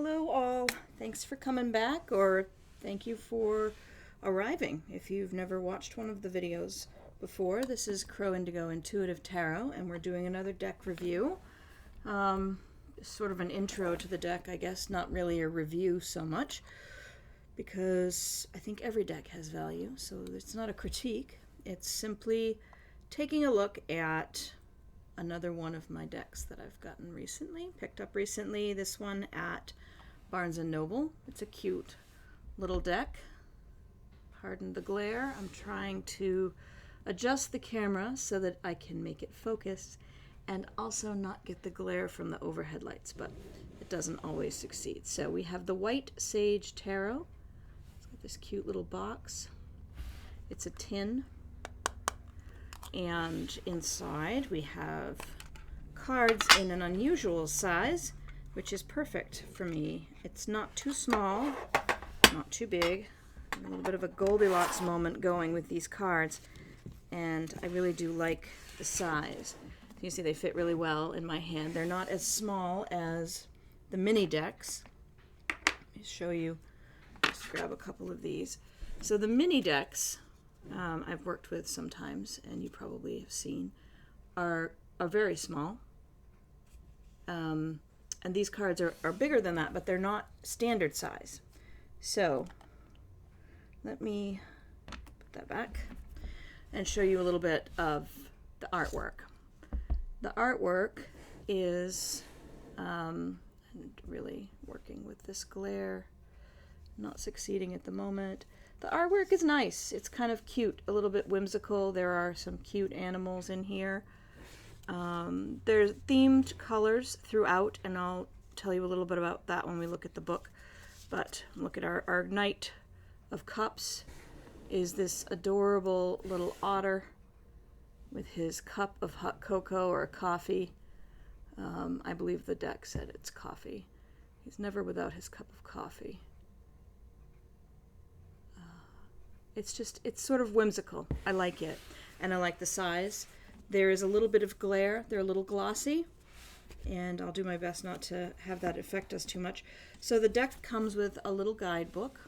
Hello all. Thanks for coming back, or thank you for arriving. If you've never watched one of the videos before, this is Crow Indigo Intuitive Tarot, and we're doing another deck review. Sort of an intro to the deck, I guess, not really a review so much, because I think every deck has value, so it's not a critique. It's simply taking a look at another one of my decks that I've gotten recently, picked up recently, this one at Barnes & Noble. It's a cute little deck. Pardon the glare. I'm trying to adjust the camera so that I can make it focus and also not get the glare from the overhead lights, but it doesn't always succeed. So we have the White Sage Tarot. It's got this cute little box. It's a tin. And inside we have cards in an unusual size, which is perfect for me. It's not too small, not too big. A little bit of a Goldilocks moment going with these cards, and I really do like the size. You can see they fit really well in my hand. They're not as small as the mini decks. Let me show you. Just grab a couple of these. So the mini decks I've worked with sometimes, and you probably have seen, are very small. And these cards are bigger than that, but they're not standard size. So let me put that back and show you a little bit of the artwork. The artwork is really working with this glare, not succeeding at the moment. The artwork is nice. It's kind of cute, a little bit whimsical. There are some cute animals in here. There's themed colors throughout, and I'll tell you a little bit about that when we look at the book. But look at our Knight of Cups is this adorable little otter with his cup of hot cocoa or coffee. I believe the deck said it's coffee. He's never without his cup of coffee. It's sort of whimsical. I like it, and I like the size. There is a little bit of glare. They're a little glossy, and I'll do my best not to have that affect us too much. So the deck comes with a little guidebook,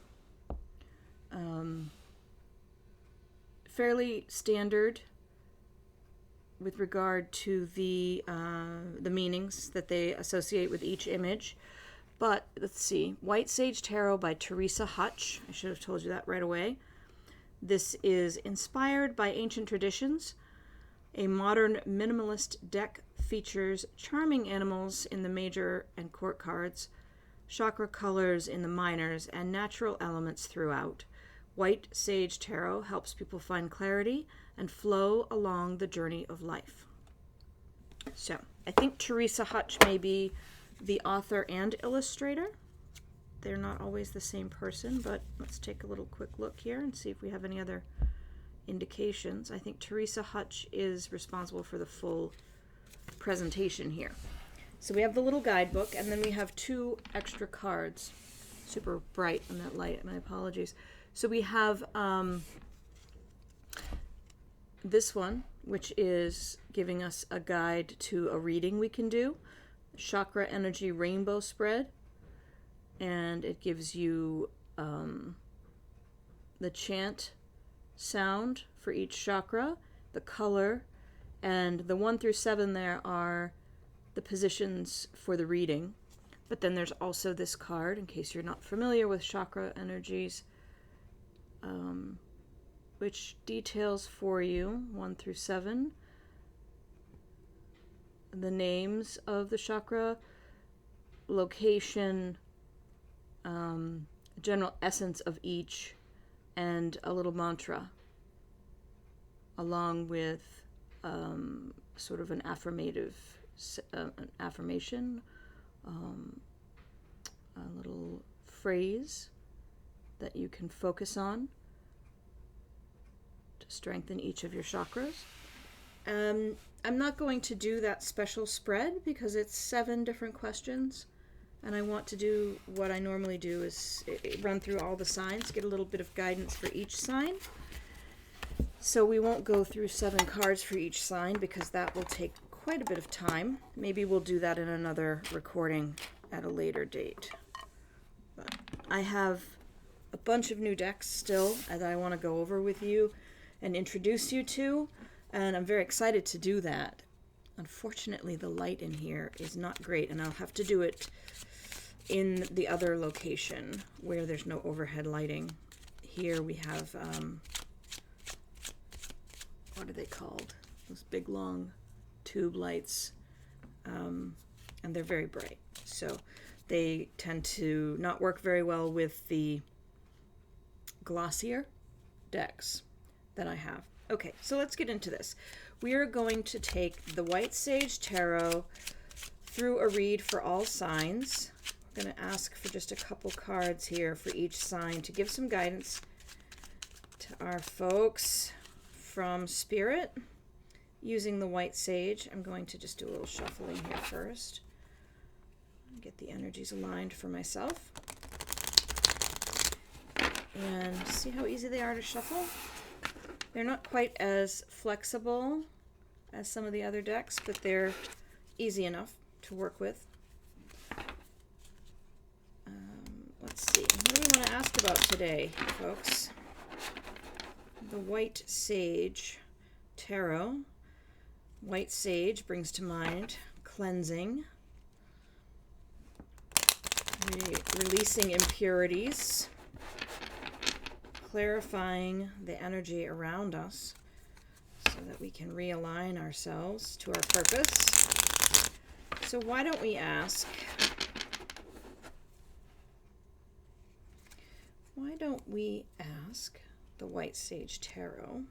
fairly standard with regard to the meanings that they associate with each image. But let's see, White Sage Tarot by Teresa Hutch. I should have told you that right away. This is inspired by ancient traditions. A modern minimalist deck features charming animals in the major and court cards, chakra colors in the minors, and natural elements throughout. White Sage Tarot helps people find clarity and flow along the journey of life. So, I think Teresa Hutch may be the author and illustrator. They're not always the same person, but let's take a little quick look here and see if we have any other indications. I think Teresa Hutch is responsible for the full presentation here. So we have the little guidebook, and then we have two extra cards. Super bright in that light, my apologies. So we have this one, which is giving us a guide to a reading we can do. Chakra Energy Rainbow Spread. And it gives you the chant sound for each chakra, the color, and the 1 through 7 there are the positions for the reading. But then there's also this card, in case you're not familiar with chakra energies, which details for you 1 through 7 the names of the chakra, location, general essence of each, and a little mantra, along with sort of an affirmation, a little phrase that you can focus on to strengthen each of your chakras. I'm not going to do that special spread because it's 7 different questions. And I want to do what I normally do is run through all the signs, get a little bit of guidance for each sign. So we won't go through 7 cards for each sign because that will take quite a bit of time. Maybe we'll do that in another recording at a later date. I have a bunch of new decks still that I want to go over with you and introduce you to, and I'm very excited to do that. Unfortunately, the light in here is not great, and I'll have to do it in the other location where there's no overhead lighting. Here we have, what are they called? Those big long tube lights, and they're very bright. So they tend to not work very well with the glossier decks that I have. Okay, so let's get into this. We are going to take the White Sage Tarot through a read for all signs. I'm going to ask for just a couple cards here for each sign to give some guidance to our folks from Spirit using the White Sage. I'm going to just do a little shuffling here first. Get the energies aligned for myself. And see how easy they are to shuffle? They're not quite as flexible as some of the other decks, but they're easy enough to work with. Let's see. What do we want to ask about today, folks? The White Sage Tarot. White sage brings to mind cleansing, releasing impurities, clarifying the energy around us so that we can realign ourselves to our purpose. So why don't we ask, the White Sage Tarot,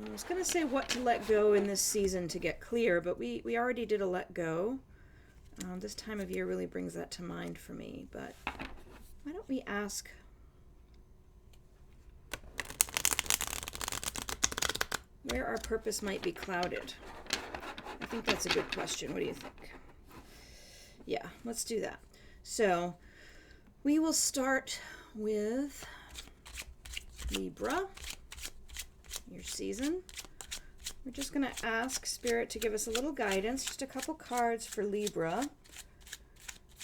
I was going to say what to let go in this season to get clear, but we already did a let go. This time of year really brings that to mind for me, but why don't we ask where our purpose might be clouded? I think that's a good question. What do you think? Yeah, let's do that. So we will start with Libra, your season. We're just going to ask Spirit to give us a little guidance, just a couple cards for Libra,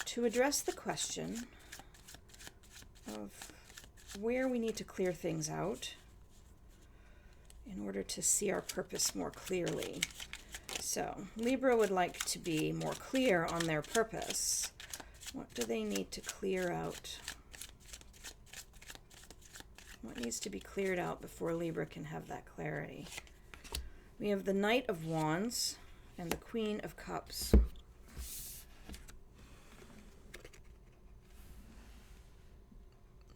to address the question of where we need to clear things out in order to see our purpose more clearly. So, Libra would like to be more clear on their purpose. What do they need to clear out? What needs to be cleared out before Libra can have that clarity? We have the Knight of Wands and the Queen of Cups.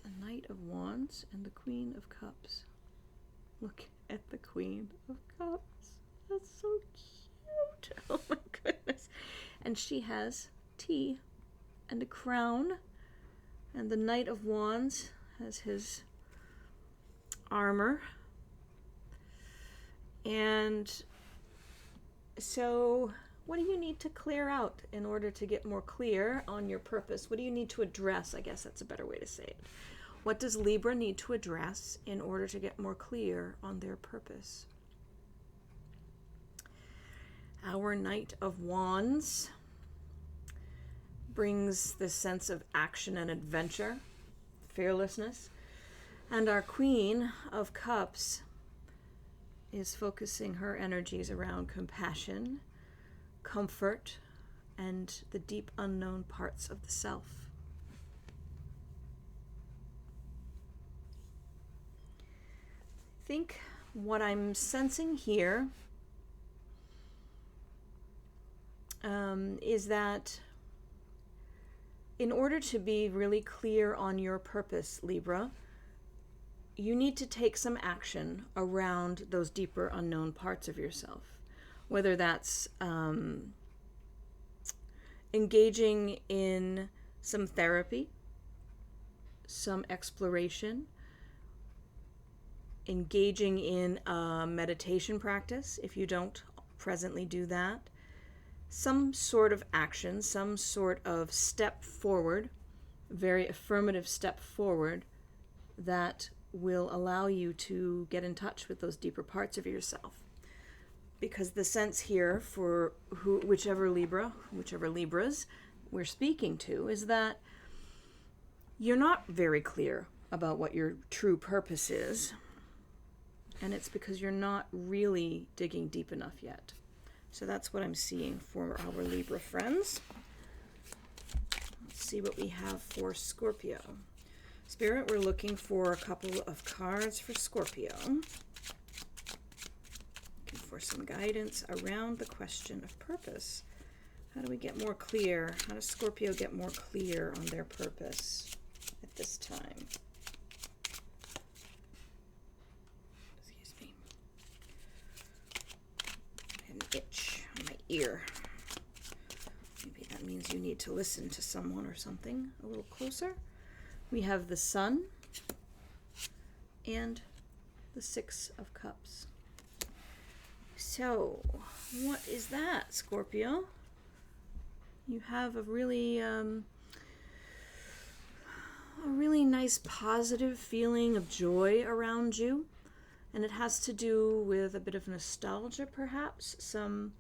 The Knight of Wands and the Queen of Cups. Look at the Queen of Cups. That's so cute. Oh my goodness. And she has tea and a crown. And the Knight of Wands has his armor. And so what do you need to clear out in order to get more clear on your purpose? What do you need to address? I guess that's a better way to say it. What does Libra need to address in order to get more clear on their purpose? Our Knight of Wands brings this sense of action and adventure, fearlessness. And our Queen of Cups is focusing her energies around compassion, comfort, and the deep unknown parts of the self. I think what I'm sensing here is that in order to be really clear on your purpose, Libra, you need to take some action around those deeper unknown parts of yourself, whether that's engaging in some therapy, some exploration, engaging in a meditation practice if you don't presently do that, some sort of action, some sort of step forward, very affirmative step forward that will allow you to get in touch with those deeper parts of yourself. because the sense here for whichever Libras we're speaking to is that you're not very clear about what your true purpose is. And it's because you're not really digging deep enough yet. So that's what I'm seeing for our Libra friends. Let's see what we have for Scorpio. Spirit, we're looking for a couple of cards for Scorpio. Looking for some guidance around the question of purpose. How do we get more clear? How does Scorpio get more clear on their purpose at this time? Excuse me. An itch on my ear. Maybe that means you need to listen to someone or something a little closer. We have the Sun and the Six of Cups. So, what is that, Scorpio? You have a really nice positive feeling of joy around you, and it has to do with a bit of nostalgia, perhaps, some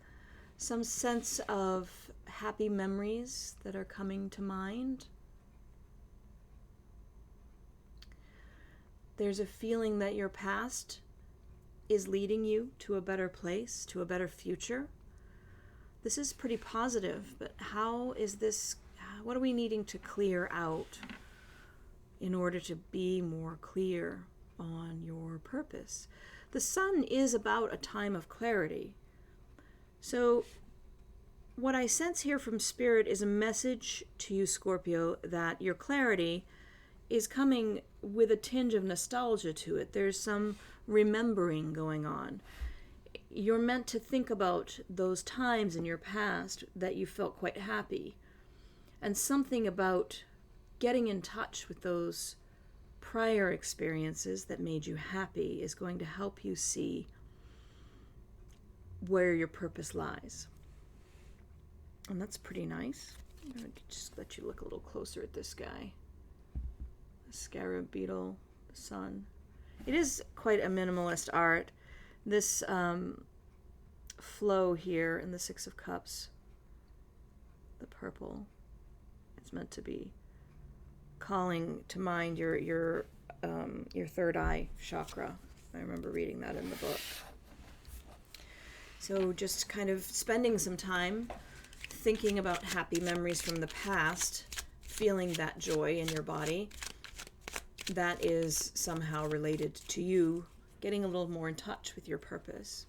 sense of happy memories that are coming to mind. There's a feeling that your past is leading you to a better place, to a better future. This is pretty positive, but what are we needing to clear out in order to be more clear on your purpose? The Sun is about a time of clarity. So what I sense here from Spirit is a message to you, Scorpio, that your clarity is coming with a tinge of nostalgia to it. There's some remembering going on. You're meant to think about those times in your past that you felt quite happy. And something about getting in touch with those prior experiences that made you happy is going to help you see where your purpose lies. And that's pretty nice. I'm going to just let you look a little closer at this guy. The scarab beetle, the sun. It is quite a minimalist art. This flow here in the Six of Cups, the purple, it's meant to be calling to mind your third eye chakra. I remember reading that in the book. So just kind of spending some time thinking about happy memories from the past, feeling that joy in your body, that is somehow related to you getting a little more in touch with your purpose.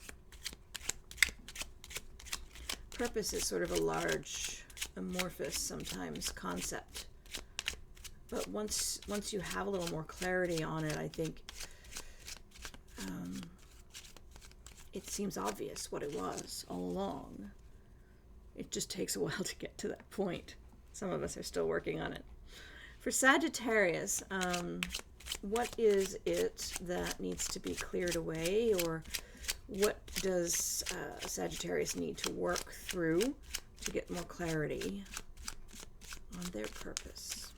Purpose is sort of a large, amorphous sometimes concept. But once you have a little more clarity on it, I think it seems obvious what it was all along. It just takes a while to get to that point. Some of us are still working on it. For Sagittarius, what is it that needs to be cleared away, or what does Sagittarius need to work through to get more clarity on their purpose?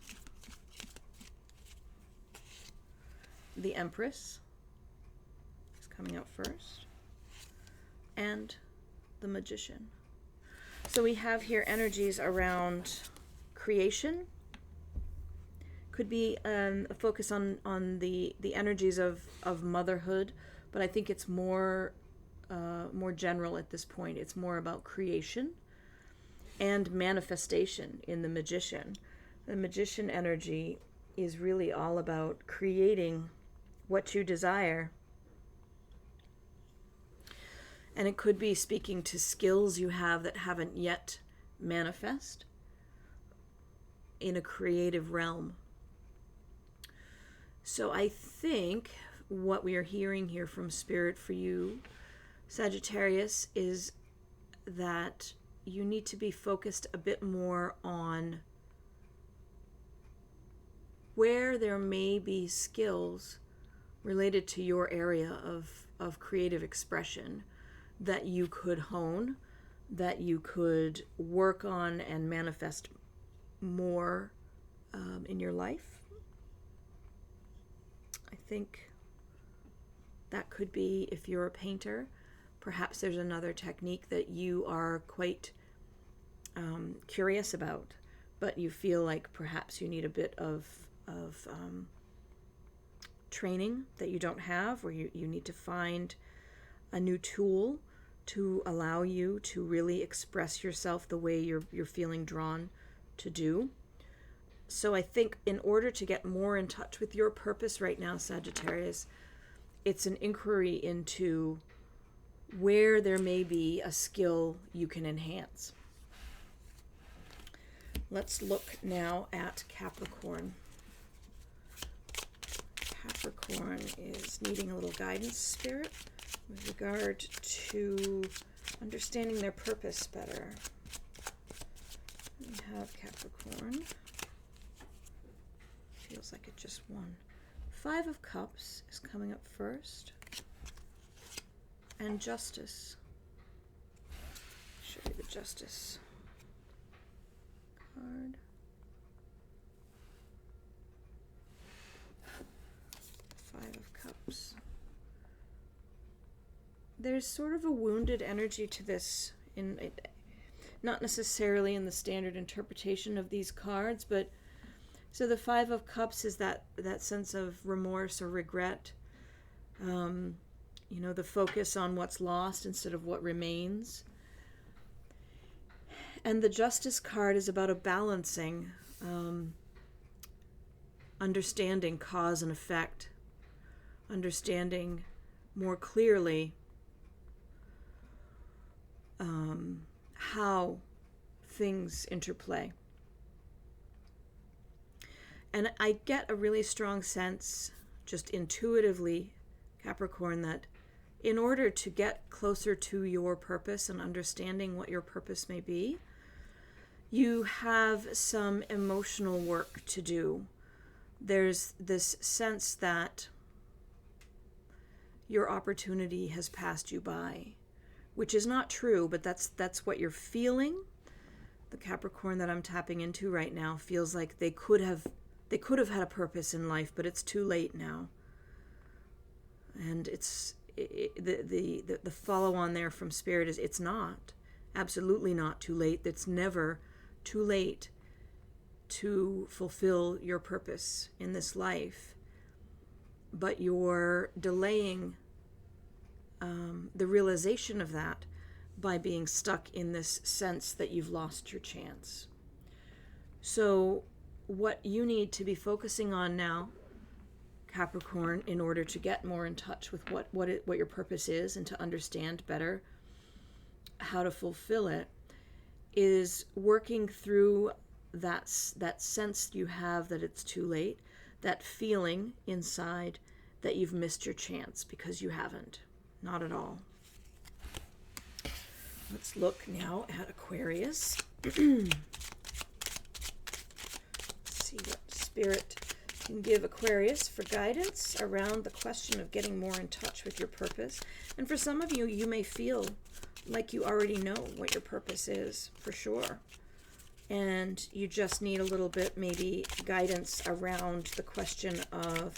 The Empress is coming out first, and the Magician. So we have here energies around creation. Could be a focus on the energies of motherhood, but I think it's more general at this point. It's more about creation and manifestation in the Magician. The Magician energy is really all about creating what you desire. And it could be speaking to skills you have that haven't yet manifest in a creative realm. So I think what we are hearing here from Spirit for you, Sagittarius, is that you need to be focused a bit more on where there may be skills related to your area of creative expression that you could hone, that you could work on and manifest more in your life. I think that could be, if you're a painter, Perhaps there's another technique that you are quite curious about, but you feel like perhaps you need a bit of training that you don't have, or you need to find a new tool to allow you to really express yourself the way you're feeling drawn to do. So I think in order to get more in touch with your purpose right now, Sagittarius, it's an inquiry into where there may be a skill you can enhance. Let's look now at Capricorn. Capricorn is needing a little guidance, Spirit, with regard to understanding their purpose better. We have Capricorn. Feels like it just won. 5 of Cups is coming up first. And Justice. Show you the Justice card. 5 of Cups. There's sort of a wounded energy to this, not necessarily in the standard interpretation of these cards, but so the 5 of Cups is that sense of remorse or regret, the focus on what's lost instead of what remains. And the Justice card is about a balancing, understanding cause and effect, understanding more clearly how things interplay. And I get a really strong sense, just intuitively, Capricorn, that in order to get closer to your purpose and understanding what your purpose may be, you have some emotional work to do. There's this sense that your opportunity has passed you by, which is not true, but that's what you're feeling. The Capricorn that I'm tapping into right now feels like they could have had a purpose in life, but it's too late now. And the follow on there from Spirit is it's not, absolutely not too late. It's never too late to fulfill your purpose in this life, but you're delaying the realization of that by being stuck in this sense that you've lost your chance. So what you need to be focusing on now, Capricorn, in order to get more in touch with what your purpose is and to understand better how to fulfill it, is working through that sense you have that it's too late, that feeling inside that you've missed your chance, because you haven't. Not at all. Let's look now at Aquarius. See what Spirit can give Aquarius for guidance around the question of getting more in touch with your purpose. And for some of you, you may feel like you already know what your purpose is, for sure. And you just need a little bit, maybe, guidance around the question of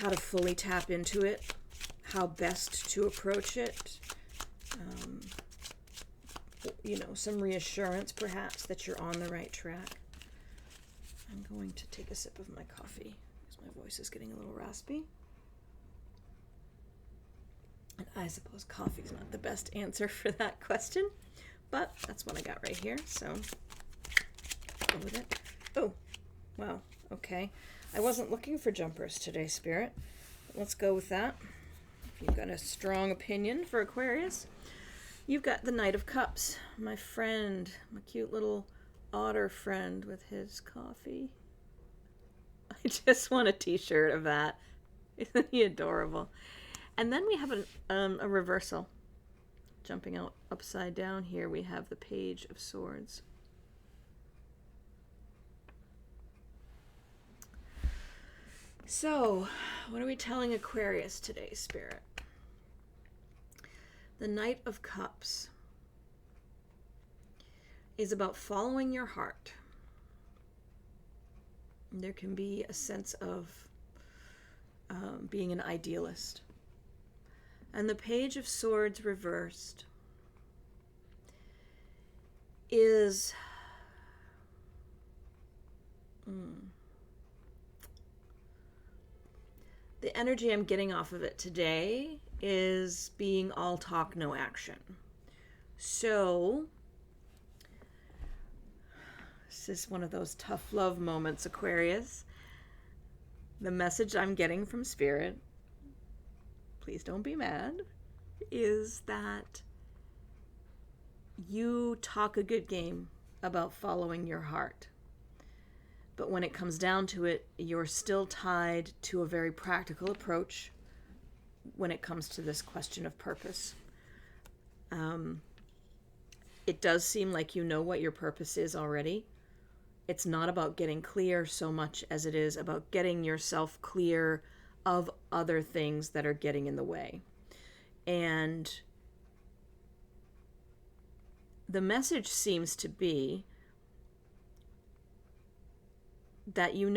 how to fully tap into it, how best to approach it, some reassurance perhaps that you're on the right track. I'm going to take a sip of my coffee because my voice is getting a little raspy. And I suppose coffee is not the best answer for that question, but that's what I got right here, so go with it. Oh, wow, okay. I wasn't looking for jumpers today, Spirit. Let's go with that. If you've got a strong opinion for Aquarius, you've got the Knight of Cups, my friend, my cute little otter friend with his coffee. I just want a t-shirt of that. Isn't he adorable? And then we have a reversal. Jumping out upside down here, we have the Page of Swords. So, what are we telling Aquarius today, Spirit? The Knight of Cups is about following your heart. There can be a sense of being an idealist, And the Page of Swords reversed is the energy I'm getting off of it today is being all talk, no action. So this is one of those tough love moments, Aquarius. The message I'm getting from Spirit, please don't be mad, is that you talk a good game about following your heart. But when it comes down to it, you're still tied to a very practical approach when it comes to this question of purpose. It does seem like you know what your purpose is already. It's not about getting clear so much as it is about getting yourself clear of other things that are getting in the way. And the message seems to be that you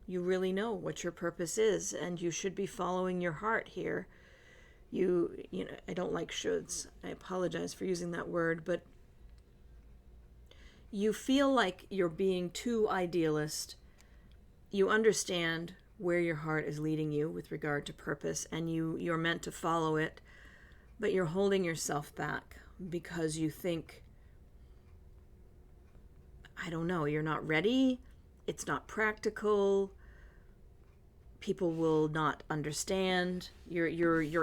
really know what your purpose is, and you should be following your heart here. You know, I don't like shoulds. I apologize for using that word, but you feel like you're being too idealist. You understand where your heart is leading you with regard to purpose, and you're meant to follow it, but you're holding yourself back because you think, I don't know, you're not ready, it's not practical, people will not understand, you're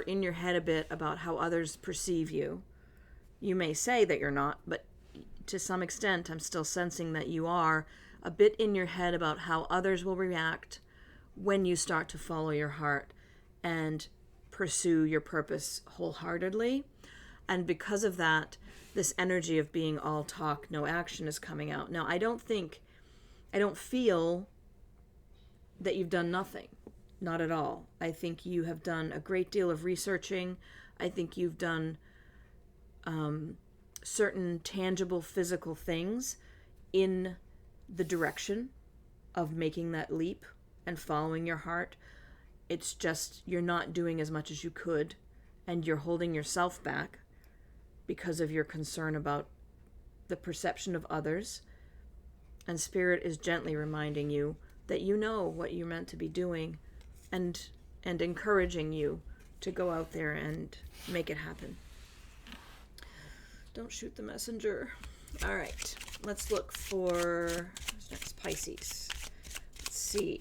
in your head a bit about how others perceive you. You may say that you're not, but to some extent I'm still sensing that you are a bit in your head about how others will react when you start to follow your heart and pursue your purpose wholeheartedly. And because of that, this energy of being all talk, no action is coming out. Now, I don't feel that you've done nothing. Not at all. I think you have done a great deal of researching. I think you've done certain tangible physical things in the direction of making that leap and following your heart. It's just you're not doing as much as you could, and you're holding yourself back because of your concern about the perception of others. And Spirit is gently reminding you that you know what you're meant to be doing, and encouraging you to go out there and make it happen. Don't shoot the messenger. All right, let's look for next Pisces. Let's see.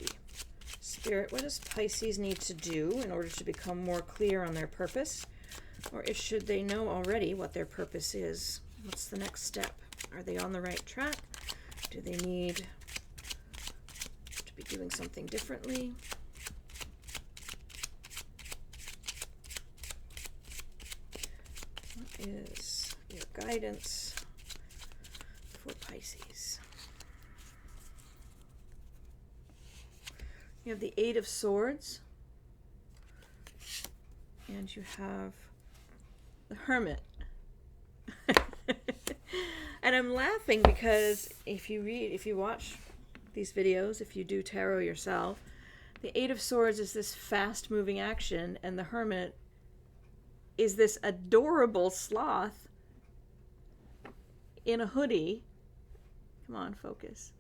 Spirit, what does Pisces need to do in order to become more clear on their purpose? Or should they know already what their purpose is? What's the next step? Are they on the right track? Do they need to be doing something differently? What is your guidance for Pisces? You have the Eight of Swords, and you have the Hermit. And I'm laughing because if you watch these videos, if you do tarot yourself, the Eight of Swords is this fast-moving action, and the Hermit is this adorable sloth in a hoodie. Come on, focus.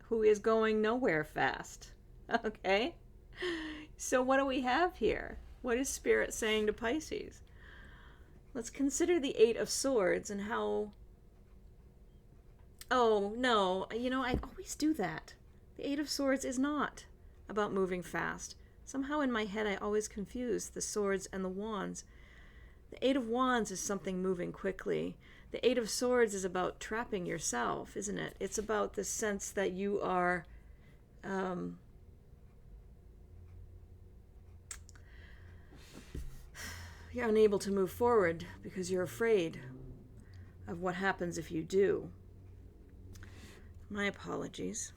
Who is going nowhere fast. Okay? So what do we have here? What is Spirit saying to Pisces? Let's consider the Eight of Swords and how... Oh, no. You know, I always do that. The Eight of Swords is not about moving fast. Somehow in my head I always confuse the swords and the wands. The Eight of Wands is something moving quickly. The Eight of Swords is about trapping yourself, isn't it? It's about the sense that you are... you're unable to move forward because you're afraid of what happens if you do. My apologies.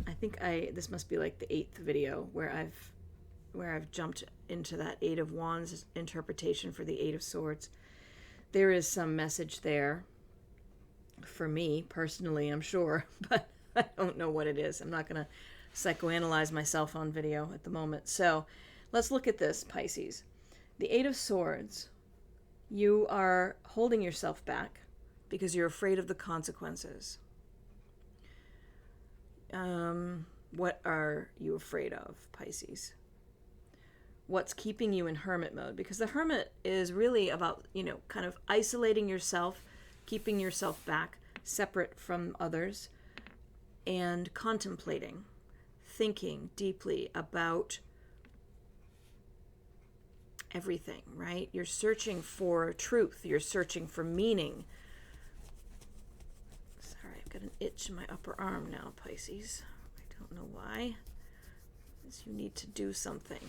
I think this must be like the 8th video where I've jumped into that Eight of Wands interpretation for the Eight of Swords. There is some message there for me personally, I'm sure, but I don't know what it is. I'm not going to psychoanalyze myself on video at the moment. So Let's look at this, Pisces. The Eight of Swords. You are holding yourself back because you're afraid of the consequences. What are you afraid of, Pisces? What's keeping you in hermit mode? Because the hermit is really about, kind of isolating yourself, keeping yourself back, separate from others, and contemplating, thinking deeply about everything, right? You're searching for truth. You're searching for meaning. Sorry, I've got an itch in my upper arm now, Pisces. I don't know why. Because you need to do something.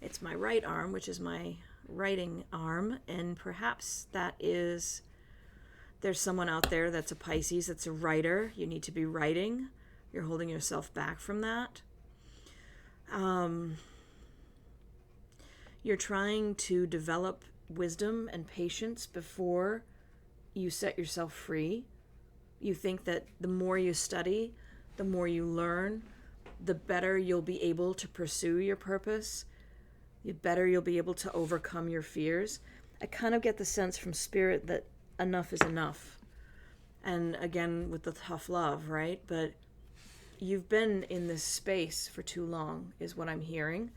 It's my right arm, which is my writing arm, and perhaps there's someone out there that's a Pisces, that's a writer. You need to be writing. You're holding yourself back from that. You're trying to develop wisdom and patience before you set yourself free. You think that the more you study, the more you learn, the better you'll be able to pursue your purpose. The better you'll be able to overcome your fears. I kind of get the sense from Spirit that enough is enough. And again, with the tough love, right? But you've been in this space for too long, is what I'm hearing.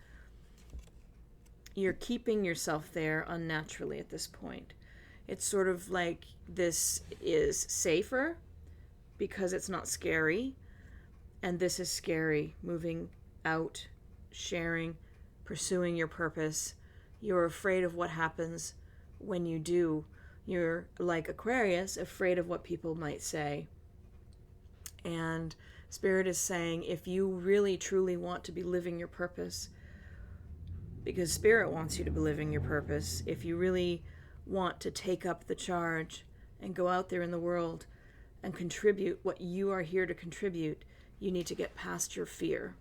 You're keeping yourself there unnaturally at this point. It's sort of like this is safer because it's not scary, and this is scary, moving out, sharing, pursuing your purpose. You're afraid of what happens when you do. You're like Aquarius, afraid of what people might say. And Spirit is saying, if you really truly want to be living your purpose, because Spirit wants you to be living your purpose, if you really want to take up the charge and go out there in the world and contribute what you are here to contribute, you need to get past your fear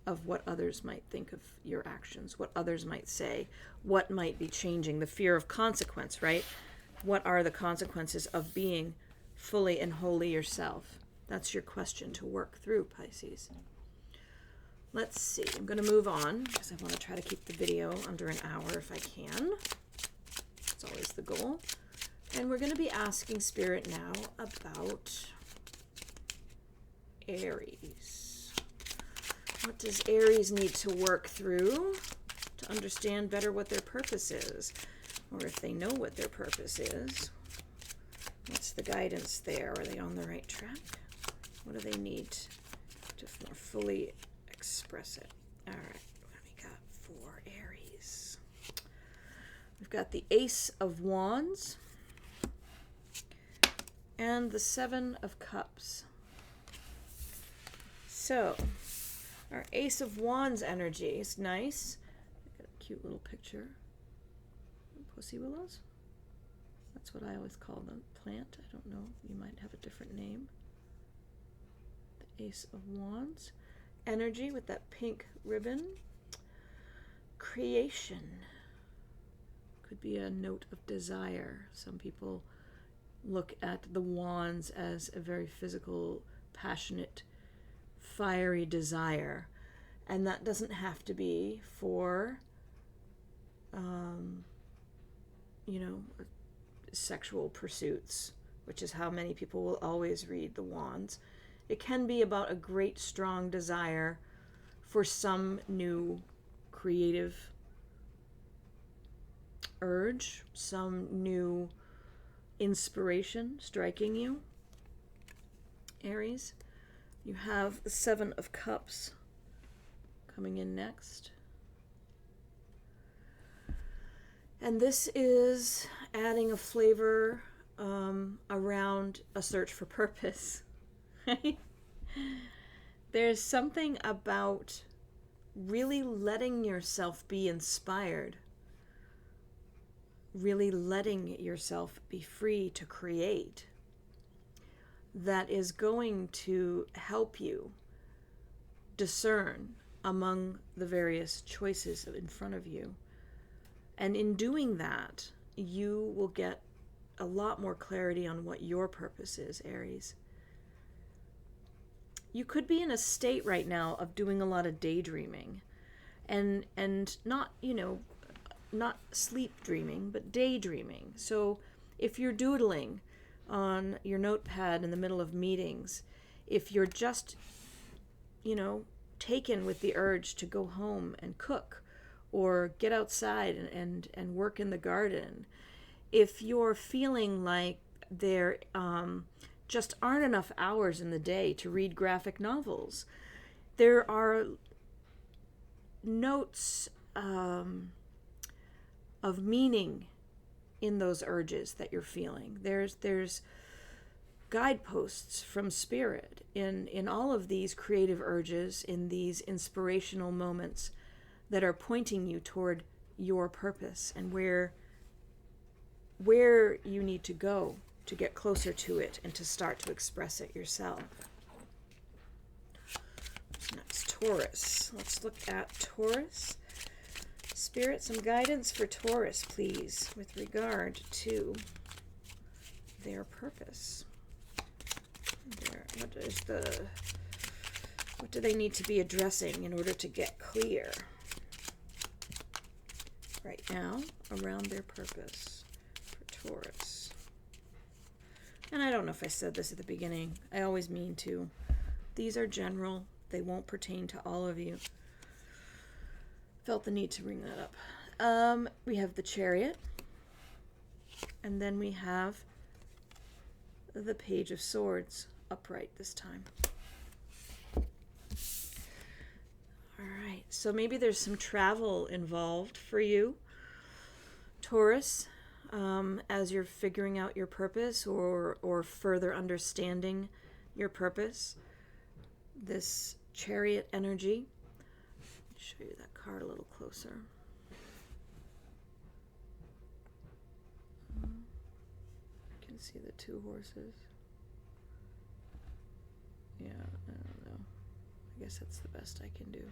of what others might think of your actions, what others might say, what might be changing, the fear of consequence, right? What are the consequences of being fully and wholly yourself? That's your question to work through, Pisces. Let's see. I'm going to move on because I want to try to keep the video under an hour if I can. It's always the goal. And we're going to be asking Spirit now about Aries. What does Aries need to work through to understand better what their purpose is? Or if they know what their purpose is, what's the guidance there? Are they on the right track? What do they need to more fully express it? All right, what do we got for Aries? We've got the Ace of Wands and the Seven of Cups. So, our Ace of Wands energy is nice. Got a cute little picture. Pussy willows? That's what I always call them. Plant. I don't know. You might have a different name. The Ace of Wands. Energy with that pink ribbon. Creation. Could be a note of desire. Some people look at the wands as a very physical, passionate, fiery desire. And that doesn't have to be for, sexual pursuits, which is how many people will always read the wands. It can be about a great, strong desire for some new creative urge, some new inspiration striking you. Aries, you have the Seven of Cups coming in next. And this is adding a flavor around a search for purpose. Right? There's something about really letting yourself be inspired, really letting yourself be free to create, that is going to help you discern among the various choices in front of you. And in doing that, you will get a lot more clarity on what your purpose is, Aries. You could be in a state right now of doing a lot of daydreaming. and not, not sleep dreaming, but daydreaming. So if you're doodling on your notepad in the middle of meetings, if you're just, taken with the urge to go home and cook or get outside and work in the garden, if you're feeling like there just aren't enough hours in the day to read graphic novels, there are notes of meaning in those urges that you're feeling. There's guideposts from spirit in all of these creative urges, in these inspirational moments that are pointing you toward your purpose and where you need to go to get closer to it and to start to express it yourself. Next, Taurus. Let's look at Taurus. Spirit, some guidance for Taurus, please, with regard to their purpose. What do they need to be addressing in order to get clear right now around their purpose for Taurus? And I don't know if I said this at the beginning. I always mean to. These are general. They won't pertain to all of you. Felt the need to bring that up. We have the Chariot. And then we have the Page of Swords upright this time. All right. So maybe there's some travel involved for you, Taurus, as you're figuring out your purpose or further understanding your purpose. This Chariot energy. Show you that card a little closer. You can see the two horses. Yeah, I don't know. I guess that's the best I can do.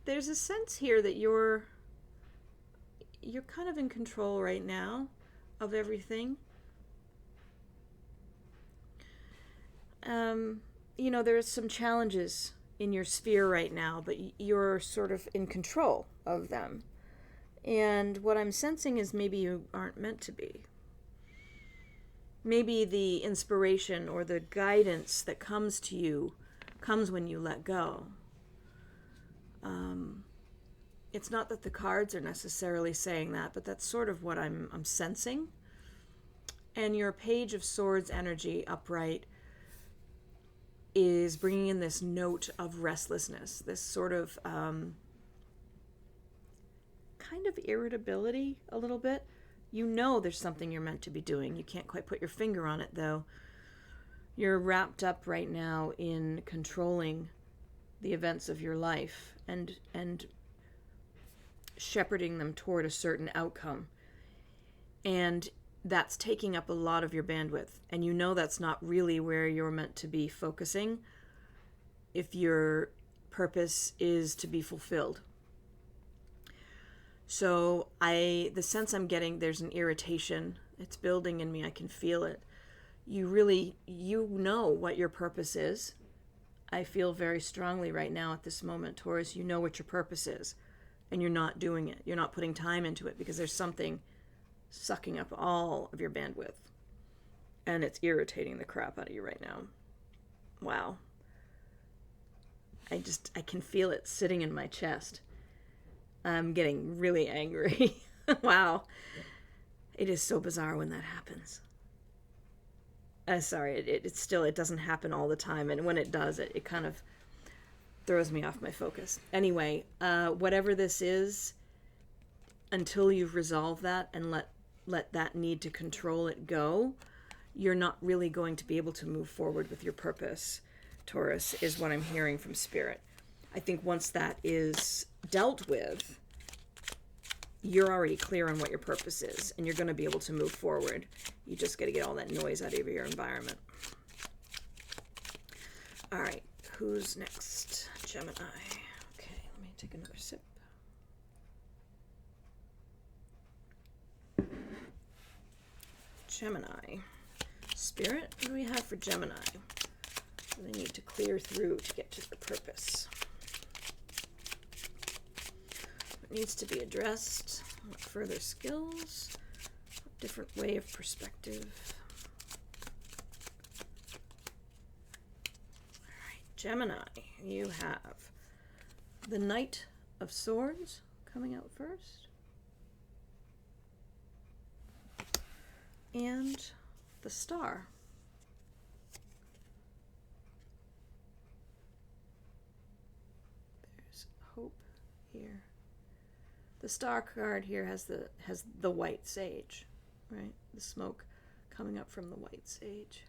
There's a sense here that you're kind of in control right now of everything. There are some challenges in your sphere right now, but you're sort of in control of them. And what I'm sensing is maybe you aren't meant to be. Maybe the inspiration or the guidance that comes to you comes when you let go. It's not that the cards are necessarily saying that, but that's sort of what I'm sensing. And your Page of Swords energy upright is bringing in this note of restlessness, this sort of kind of irritability a little bit. You know there's something you're meant to be doing. You can't quite put your finger on it, though. You're wrapped up right now in controlling the events of your life and shepherding them toward a certain outcome. And that's taking up a lot of your bandwidth. And you know that's not really where you're meant to be focusing if your purpose is to be fulfilled. So the sense I'm getting, there's an irritation. It's building in me. I can feel it. You know what your purpose is. I feel very strongly right now at this moment, Taurus, you know what your purpose is. And you're not doing it. You're not putting time into it because there's something sucking up all of your bandwidth. And it's irritating the crap out of you right now. Wow. I can feel it sitting in my chest. I'm getting really angry. Wow. It is so bizarre when that happens. Sorry, it doesn't happen all the time. And when it does, it kind of throws me off my focus. Anyway, whatever this is, until you've resolved that and let that need to control it go, you're not really going to be able to move forward with your purpose, Taurus, is what I'm hearing from Spirit. I think once that is dealt with, you're already clear on what your purpose is, and you're going to be able to move forward. You just got to get all that noise out of your environment. All right, who's next? Gemini. Okay, let me take another sip. Gemini. Spirit, what do we have for Gemini? they need to clear through to get to their purpose. What needs to be addressed? What further skills? A different way of perspective. All right, Gemini, you have the Knight of Swords coming out first. And the Star. There's hope here. The Star card here has the white sage, right? The smoke coming up from the white sage.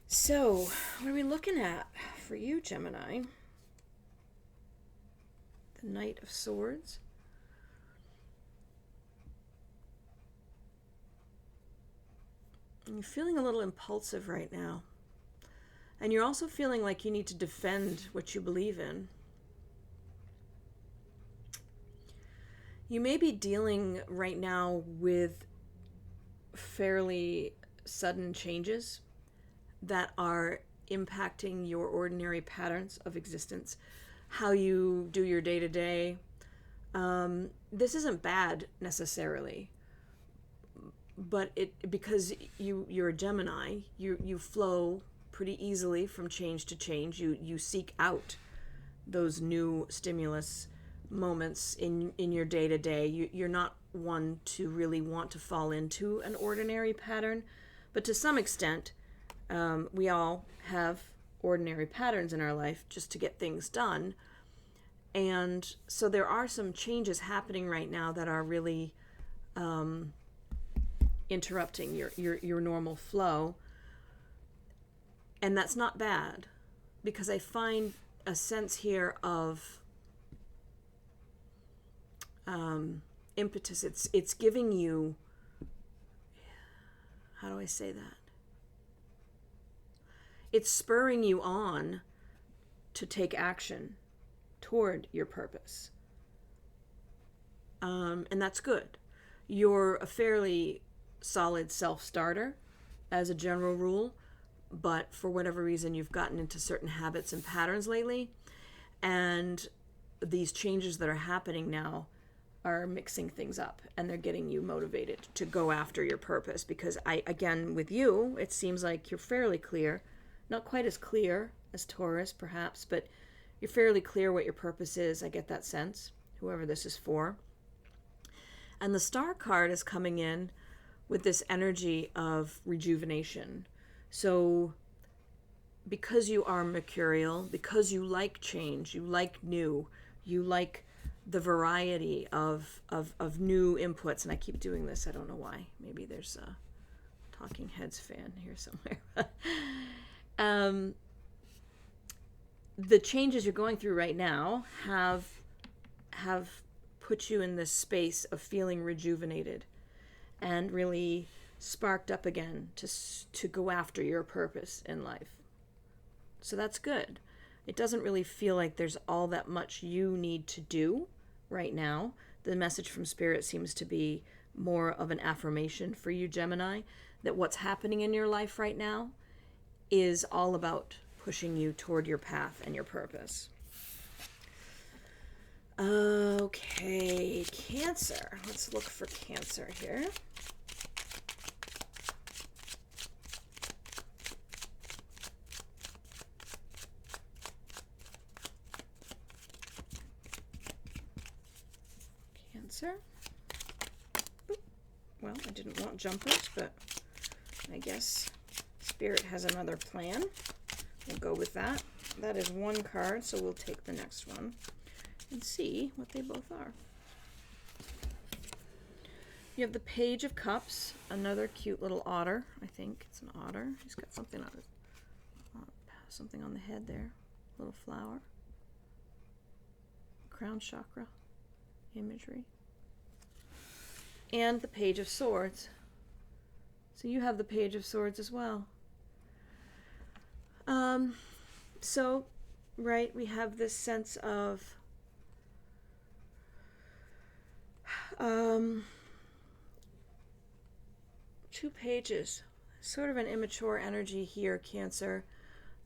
So, what are we looking at for you, Gemini? The Knight of Swords. And you're feeling a little impulsive right now. And you're also feeling like you need to defend what you believe in. You may be dealing right now with fairly sudden changes that are impacting your ordinary patterns of existence, how you do your day-to-day. This isn't bad necessarily, but because you're a Gemini, you flow pretty easily from change to change. You seek out those new stimulus moments in your day-to-day. You're not one to really want to fall into an ordinary pattern, but to some extent, we all have ordinary patterns in our life just to get things done. And so there are some changes happening right now that are really interrupting your normal flow. And that's not bad, because I find a sense here of impetus. It's giving you, how do I say that? It's spurring you on to take action toward your purpose. And that's good. You're a fairly solid self-starter as a general rule, but for whatever reason you've gotten into certain habits and patterns lately, and these changes that are happening now are mixing things up, and they're getting you motivated to go after your purpose. Because again, with you, it seems like you're fairly clear. Not quite as clear as Taurus, perhaps, but you're fairly clear what your purpose is. I get that sense, whoever this is for. And the Star card is coming in with this energy of rejuvenation. So because you are mercurial, because you like change, you like new, you like the variety of new inputs, and I keep doing this, I don't know why. Maybe there's a Talking Heads fan here somewhere. The changes you're going through right now have put you in this space of feeling rejuvenated and really sparked up again to go after your purpose in life. So that's good. It doesn't really feel like there's all that much you need to do right now. The message from Spirit seems to be more of an affirmation for you, Gemini, that what's happening in your life right now is all about pushing you toward your path and your purpose. Okay, Cancer. Let's look for Cancer here. Cancer. Well, I didn't want jumpers, but I guess Spirit has another plan. We'll go with that. That is one card, so we'll take the next one and see what they both are. You have the Page of Cups, another cute little otter. I think it's an otter. He's got something on something on the head there. A little flower. Crown chakra imagery. And the Page of Swords. So you have the Page of Swords as well. So, right, we have this sense of two pages. sort of an immature energy here, Cancer.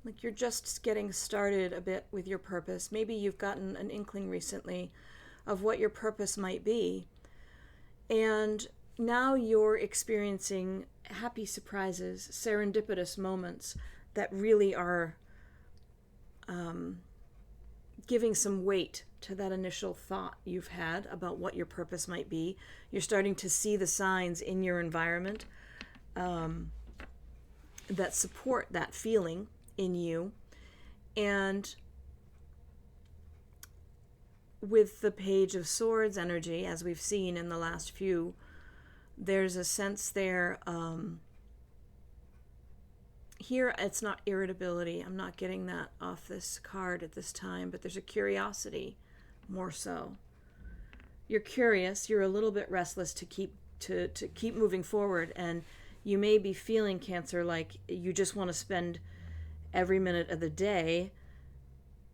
Like you're just getting started a bit with your purpose. Maybe you've gotten an inkling recently of what your purpose might be. And now you're experiencing happy surprises, serendipitous moments that really are giving some weight to that initial thought you've had about what your purpose might be. You're starting to see the signs in your environment that support that feeling in you. And with the Page of Swords energy, as we've seen in the last few, there's a sense there. Here, it's not irritability. I'm not getting that off this card at this time, but there's a curiosity more so. You're curious. You're a little bit restless to keep moving forward, and you may be feeling, Cancer, like you just want to spend every minute of the day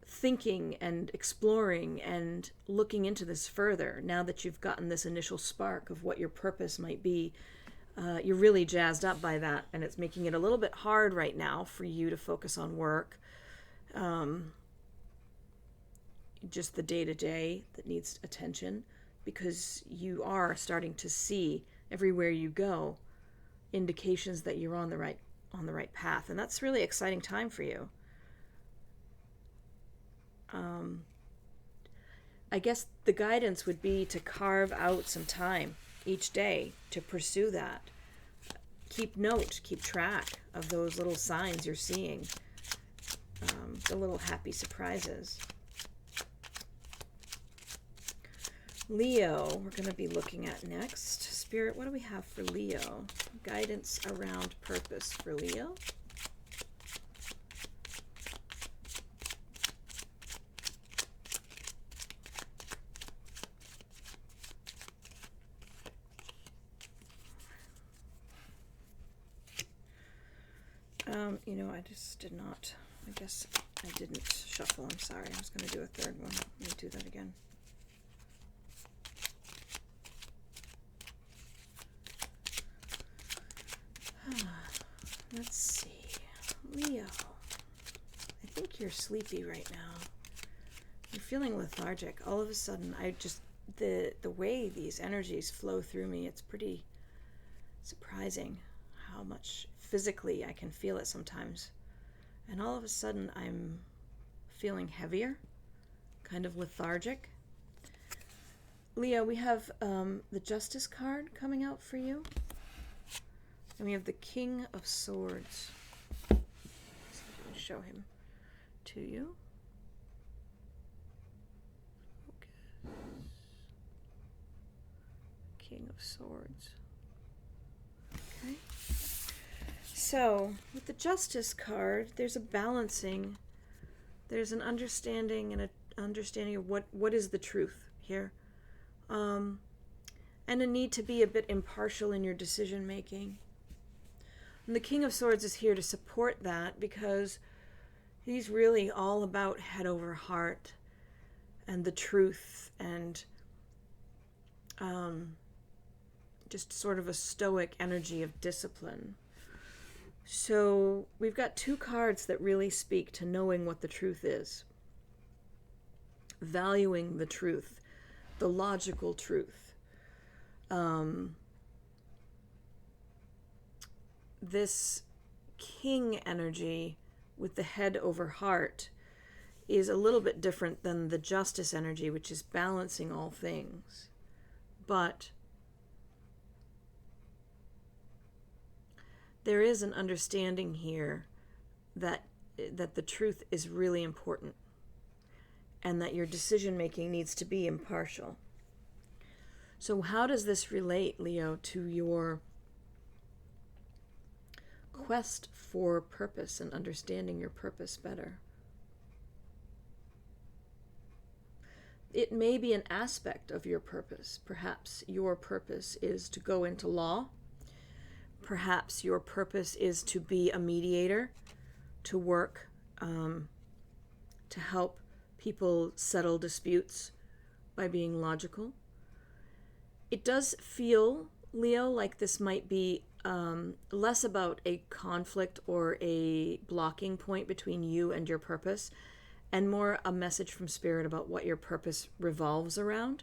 thinking and exploring and looking into this further. Now that you've gotten this initial spark of what your purpose might be, you're really jazzed up by that, and it's making it a little bit hard right now for you to focus on work. Just the day-to-day that needs attention, because you are starting to see everywhere you go indications that you're on the right path, and that's really exciting time for you. I guess the guidance would be to carve out some time each day to pursue that. Keep note, keep track of those little signs you're seeing, the little happy surprises. Leo, we're going to be looking at next. Spirit, what do we have for Leo? Guidance around purpose for Leo. I just did not, I guess I didn't shuffle. I'm sorry. I was going to do a third one. Let me do that again. Let's see. Leo, I think you're sleepy right now. You're feeling lethargic. All of a sudden, the way these energies flow through me, it's pretty surprising how much physically I can feel it sometimes. And all of a sudden, I'm feeling heavier, kind of lethargic. Leo, we have the Justice card coming out for you. And we have the King of Swords. So I'm going to show him to you. Okay. King of Swords. Okay. So, with the Justice card, there's a balancing. There's an understanding and an understanding of what is the truth here. And a need to be a bit impartial in your decision making. And the King of Swords is here to support that, because he's really all about head over heart and the truth, and just sort of a stoic energy of discipline. So we've got two cards that really speak to knowing what the truth is, valuing the truth, the logical truth. This King energy with the head over heart is a little bit different than the Justice energy, which is balancing all things. But there is an understanding here that the truth is really important, and that your decision making needs to be impartial. So how does this relate, Leo, to your quest for purpose and understanding your purpose better? It may be an aspect of your purpose. Perhaps your purpose is to go into law. Perhaps your purpose is to be a mediator, to work, to help people settle disputes by being logical. It does feel, Leo, like this might be less about a conflict or a blocking point between you and your purpose, and more a message from Spirit about what your purpose revolves around.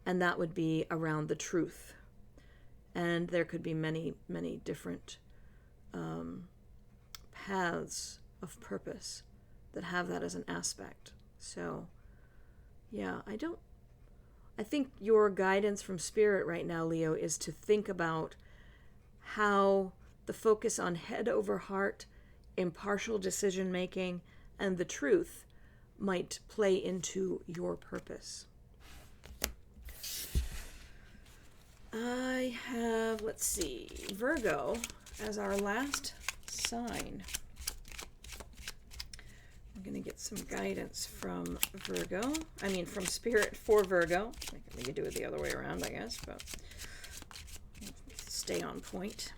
And that would be around the truth. And there could be many, many different paths of purpose that have that as an aspect. So, yeah, I think your guidance from Spirit right now, Leo, is to think about how the focus on head over heart, impartial decision making, and the truth might play into your purpose. I have, let's see, Virgo as our last sign. I'm going to get some guidance from from Spirit for Virgo. We could do it the other way around, I guess, but stay on point.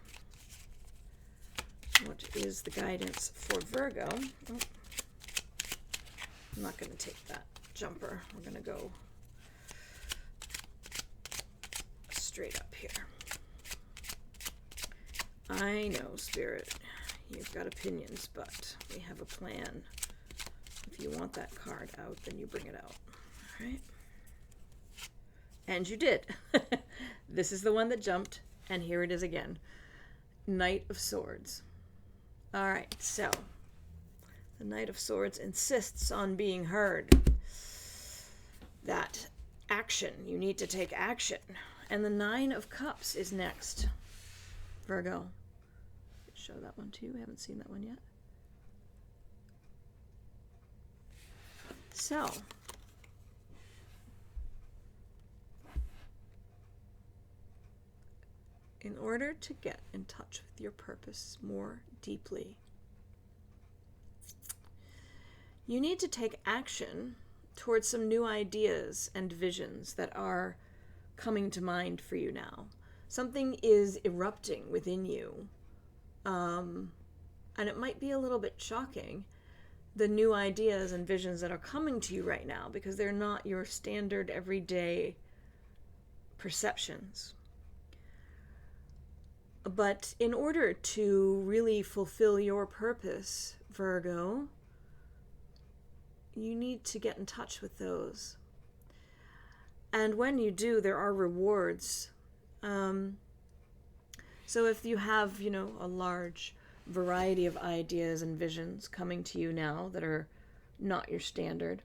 What is the guidance for Virgo? Oh, I'm not going to take that jumper. We're going to go straight up here. I know, Spirit, you've got opinions, but we have a plan. If you want that card out, then you bring it out. All right? And you did. This is the one that jumped, and here it is again. Knight of Swords. All right, so the Knight of Swords insists on being heard. That action, you need to take action. And the Nine of Cups is next. Virgo. Show that one to you. I haven't seen that one yet. So, in order to get in touch with your purpose more deeply, you need to take action towards some new ideas and visions that are coming to mind for you now. Something is erupting within you, and it might be a little bit shocking, the new ideas and visions that are coming to you right now, because they're not your standard everyday perceptions. But in order to really fulfill your purpose, Virgo, you need to get in touch with those. And when you do, there are rewards. So if you have, a large variety of ideas and visions coming to you now that are not your standard,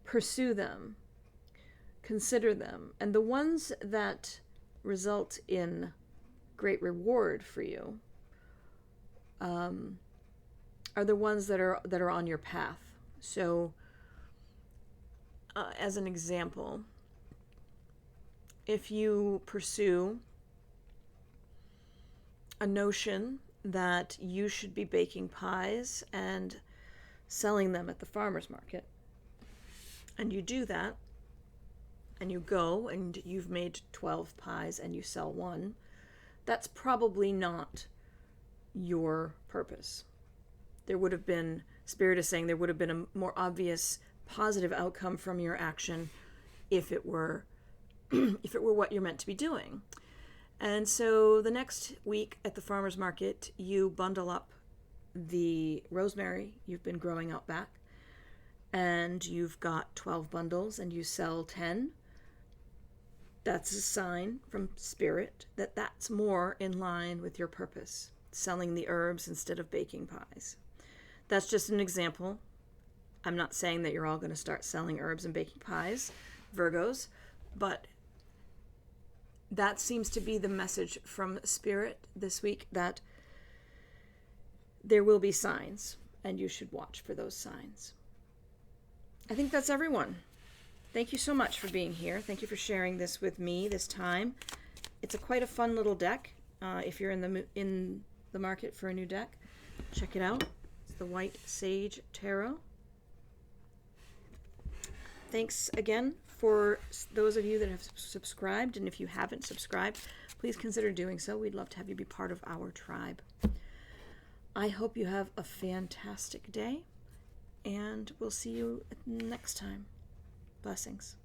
pursue them, consider them. And the ones that result in great reward for you are the ones that are on your path. So as an example, if you pursue a notion that you should be baking pies and selling them at the farmer's market, and you do that, and you go and you've made 12 pies and you sell one, that's probably not your purpose. There would have been, Spirit is saying, there would have been a more obvious positive outcome from your action if it were what you're meant to be doing. And so the next week at the farmer's market, you bundle up the rosemary you've been growing out back, and you've got 12 bundles and you sell 10. That's a sign from Spirit that that's more in line with your purpose, selling the herbs instead of baking pies. That's just an example. I'm not saying that you're all going to start selling herbs and baking pies, Virgos, but that seems to be the message from Spirit this week, that there will be signs, and you should watch for those signs. I think that's everyone. Thank you so much for being here. Thank you for sharing this with me this time. It's quite a fun little deck. If you're in the market for a new deck, check it out. It's the White Sage Tarot. Thanks again for those of you that have subscribed, and if you haven't subscribed, please consider doing so. We'd love to have you be part of our tribe. I hope you have a fantastic day, and we'll see you next time. Blessings.